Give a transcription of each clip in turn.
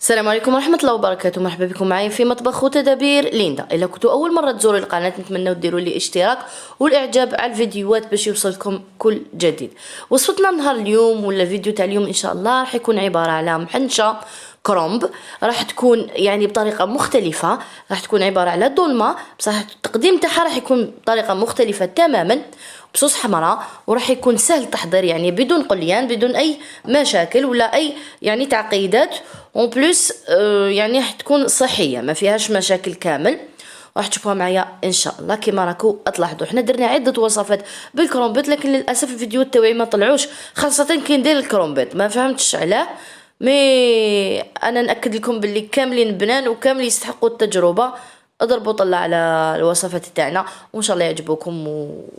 السلام عليكم ورحمة الله وبركاته. مرحبا بكم معايا في مطبخ وتدابير ليندا. إلا كنتوا أول مرة تزوروا القناة نتمنى ديروا لي اشتراك والإعجاب على الفيديوهات باش يوصلكم كل جديد. وصفتنا نهار اليوم ولا الفيديو تاع اليوم إن شاء الله راح يكون عبارة على محنشة كرومب، راح تكون يعني بطريقة مختلفة، راح تكون عبارة على دولمة بصح التقديم تاعها راح يكون بطريقة مختلفة تماما بصوص حمراء، وراح يكون سهل التحضير يعني بدون قليان بدون اي مشاكل ولا اي يعني تعقيدات، اون بليس يعني راح تكون صحيه ما فيهاش مشاكل كامل. راح تشوفوها معايا ان شاء الله. كيما راكو تلاحظوا حنا درنا عده وصفات بالكرومبيت، لكن للاسف الفيديو تاوعي ما طلعوش، خاصه كي ندير الكرومبيت ما فهمتش علاه. مي انا ناكد لكم باللي كاملين بنان وكامل يستحقوا التجربه. اضربوا طلع على الوصفات تاعنا وان شاء الله يعجبوكم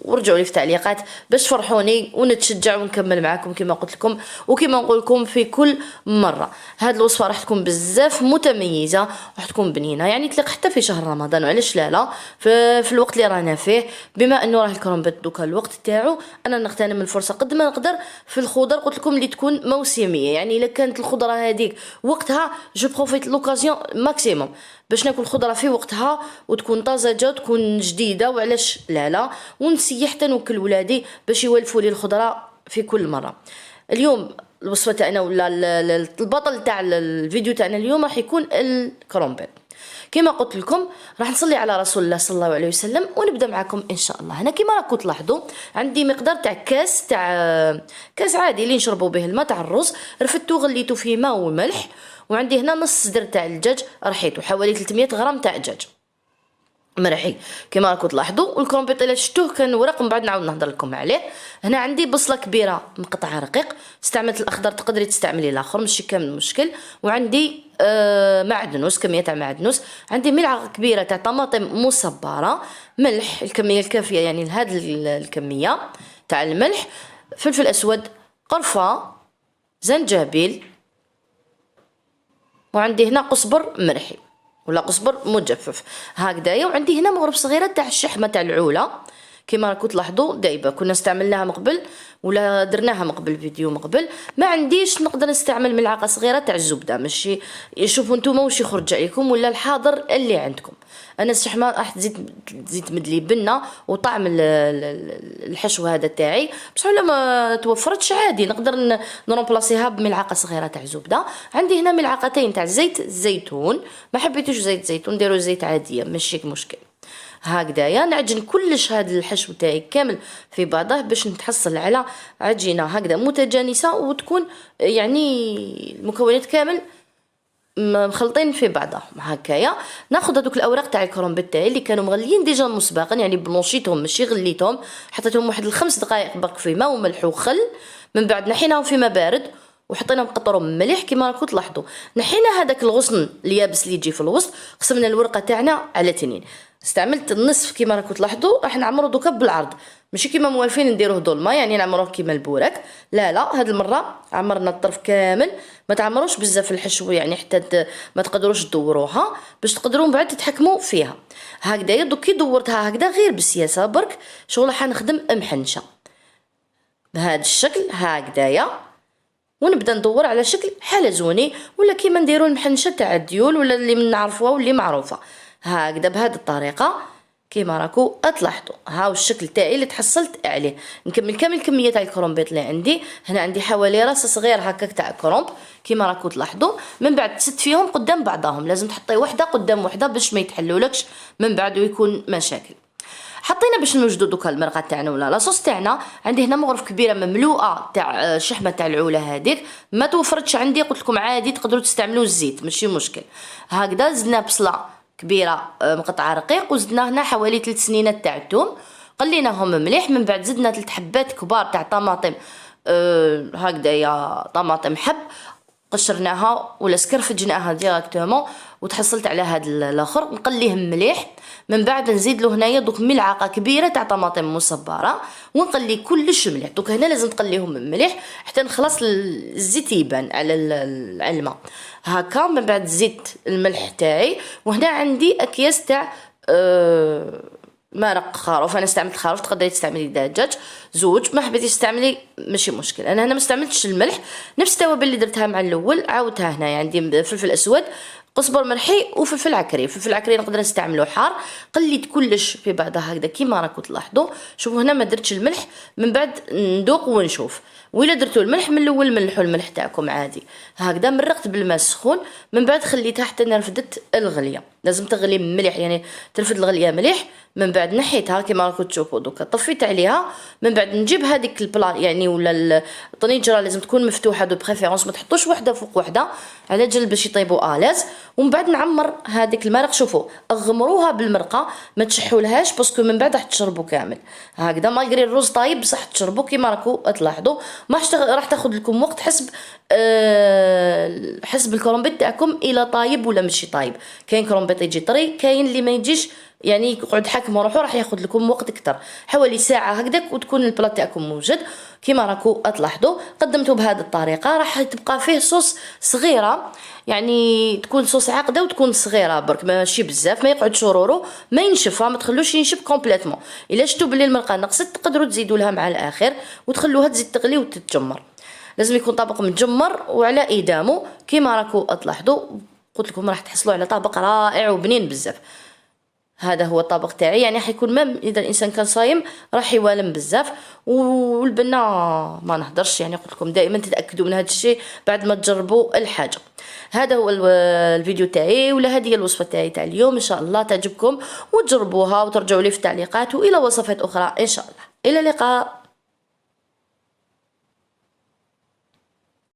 ورجعوا لي في التعليقات باش تفرحوني ونتشجع ونكمل معاكم كما قلت لكم وكما نقول لكم في كل مره. هذه الوصفه راح تكون بزاف متميزه، راح تكون بنينه يعني تليق حتى في شهر رمضان، وعلاش لا في الوقت اللي رانا فيه، بما انه راه الكرومبيت دوكا الوقت تاعو انا نغتنم الفرصه قد ما نقدر في الخضر. قلت لكم اللي تكون موسميه، يعني الا كانت الخضره هذيك وقتها جو بروفيت لوكازيون ماكسيموم باش ناكل الخضره في وقتها وتكون طازجه وتكون جديده، وعلاش لا ونسيح حتى نوكل ولادي باش يولفوا لي الخضره في كل مره. اليوم الوصفه تاعنا ولا البطل تاع الفيديو تاعنا اليوم راح يكون الكرومبيت. كما قلت لكم راح نصلي على رسول الله صلى الله عليه وسلم ونبدا معكم ان شاء الله. هنا كما راكم تلاحظوا عندي مقدار تاع كاس عادي اللي نشربوا به الماء تاع الرز، رفدته غليته فيه ماء وملح، وعندي هنا نص صدر تاع الدجاج رحيته حوالي 300 غرام تاع دجاج مرحي كما راكم تلاحظوا. والكرومبيت الا شفتوه كان ورق من بعد نعاود نهضر لكم عليه. هنا عندي بصله كبيره مقطعه رقيق، استعملت الاخضر تقدري تستعملي الاخر ماشي كامل مشكل، وعندي معدنوس كميه تاع معدنوس، عندي ملعقه كبيره تاع طماطم مصبره، ملح الكميه الكافيه يعني لهذه الكميه تاع الملح، فلفل اسود، قرفه، زنجبيل، وعندي هنا قزبر مرحي ولا قزبر مجفف هكذايا، وعندي هنا مغرب صغيره تاع الشحمه تاع العوله كما راكم تلاحظوا دايبه كنا استعملناها من قبل ولا درناها من قبل فيديو من قبل. ما عنديش نقدر نستعمل ملعقه صغيره تاع الزبده، ماشي شوفوا نتوما واش يخرج عليكم ولا الحاضر اللي عندكم. انا الشحمه راح تزيد تمدلي بنه وطعم الحشو هذا تاعي، بصح ولا ما توفرتش عادي نقدر نرومبلاسيها بملعقه صغيره تاع زبده. عندي هنا ملعقتين تاع زيت الزيتون، ما حبيتوش زيت زيتون ديروا زيت عاديه ماشي مشكل. هكذايا نعجن كلش هذا الحشو تاعي كامل في بعضه باش نتحصل على عجينه هكذا متجانسه وتكون يعني المكونات كامل مخلطين في بعضهم هكايا. ناخذ هذوك الاوراق تاع الكرومبيت تاعي اللي كانوا مغليين ديجا مسبقا، يعني بلونشيتهم ماشي غليتهم، حطيتهم واحد الخمس دقائق برك في ماء وملح وخل، من بعد نحيناهم في ماء بارد وحطيناهم قطروا مليح كما راكم تلاحظوا. نحينا هذاك الغصن اليابس اللي يجي في الوسط، قسمنا الورقه تاعنا على تنين، استعملت النصف كما راكم تلاحظوا. راح نعمرو دوكا بالعرض ماشي كيما موالفين نديروه ظلمه يعني نعمروه كيما البوراك، لا هاد المره عمرنا الطرف كامل. ما تعمروش بزاف الحشو يعني حتى ما تقدروش تدوروها باش تقدروا من بعد تتحكموا فيها هكذايا. دوك كي دورتها هكذا غير بالسياسه برك شغل حنخدم محنشه بهذا الشكل هكذايا، ونبدا ندور على شكل حلزوني ولا كيما نديروا المحنشه تاع الديول ولا اللي نعرفوها واللي معروفه هكذا بهذه الطريقه كيما راكو تلاحظوا. هاو الشكل تاعي اللي تحصلت عليه. نكمل كامل كميه تاع الكرومبيت اللي عندي هنا، عندي حوالي راس صغير هكاك تاع كرومب كيما راكو تلاحظوا. من بعد تسد فيهم قدام بعضهم، لازم تحطي وحده قدام وحده باش ما يتحلولكش من بعد ويكون مشاكل. حطينا باش نوجدوا دوكا المرقه تاعنا ولا لاصوص تاعنا. عندي هنا مغرف كبيره مملوءه تاع شحمه تاع العوله هذيك، ما توفرتش عندي قلت لكم عادي تقدروا تستعملوا الزيت ماشي مشكل هكذا. زدنا بصله كبيره مقطعه رقيق، وزدنا هنا حوالي 3 سنينات تاع الثوم قليناهم مليح. من بعد زدنا 3 حبات كبار تاع طماطم هكذايا طماطم حب قشرناها ولا سكرفجناها ديريكتومون وتحصلت على هذا الاخر نقليه مليح. من بعد نزيد له هنايا دوك ملعقه كبيره تاع طماطم مصبره ونقلي كلش مليح. دوك هنا لازم تقليهم مليح حتى نخلص الزيت يبان على الماء هكا. من بعد زيت الملح تاعي، وهنا عندي اكياس تاع مرق خروف، انا استعملت خروف، تقدري تستعملي دجاج، زوج ما حبيتيش تستعملي ماشي مشكل. انا هنا ما استعملتش الملح، نفس التوابل اللي درتها مع الاول عاودتها هنا. عندي فلفل اسود، قزبر ملحي وفلفل عكري. الفلفل العكري نقدر نستعملو حار. قليت كلش في بعضها هكذا كيما راكم تلاحظوا. شوفوا هنا ما درتش الملح، من بعد ندوق ونشوف. وإلا درتو الملح من الاول ملحوا الملح تاعكم عادي. هكذا مرقت بالماء سخون، من بعد خليتها حتى رفدت الغليه. لازم تغلي مليح، يعني ترفد الغليه مليح. من بعد نحيتها كيما راكم تشوفوا دوكا، طفيت عليها. من بعد نجيب هذيك البلا يعني ولا الطنجره لازم تكون مفتوحه دو بريفيرونس، ما تحطوش وحده فوق وحده على جال باش يطيبوا الاز. ومن بعد نعمر هذيك المرق. شوفوا اغمروها بالمرقه، ما تشحولهاش باسكو من بعد راح تشربوا كامل. هكذا مالغري الرز طايب بصح تشربوا كيما راكم تلاحظوا. ما راح تاخذ لكم وقت حسب حسب الكرومبيت تاعكم الى طايب ولا ماشي طايب. كاين كرومبيت يجي طري، كاين اللي ما يجيش يعني يقعد حكم روحو، راح ياخذ لكم وقت اكثر. حوالي ساعه هكذاك وتكون البلاط تاعكم موجد كيما راكم تلاحظوا. قدمته بهذه الطريقه، راح تبقى فيه صوص صغيره، يعني تكون صوص عاقده وتكون صغيره برك ماشي بزاف، ما يقعد شورورو، ما ينشف، ما تخلوش ينشف كومبليتمون. الا شفتوا بلي المرقه نقصت تقدروا تزيدوا لها مع الاخر وتخلوها تزيد تغلي وتتجمر. لازم يكون طبق متجمر وعلى ادامه كيما راكم تلاحظوا. قلت لكم راح تحصلوا على طبق رائع وبنين بزاف. هذا هو الطبق تاعي، يعني حيكون مام اذا الانسان كان صايم راح يوالم بزاف. والبنه ما نهضرش، يعني قلت لكم دائما تتاكدوا من هذا الشيء بعد ما تجربوا الحاجه. هذا هو الفيديو تاعي، ولا هذه هي الوصفه تاعي تاع اليوم. ان شاء الله تعجبكم وتجربوها وترجعوا لي في التعليقات والى وصفات اخرى ان شاء الله. الى اللقاء.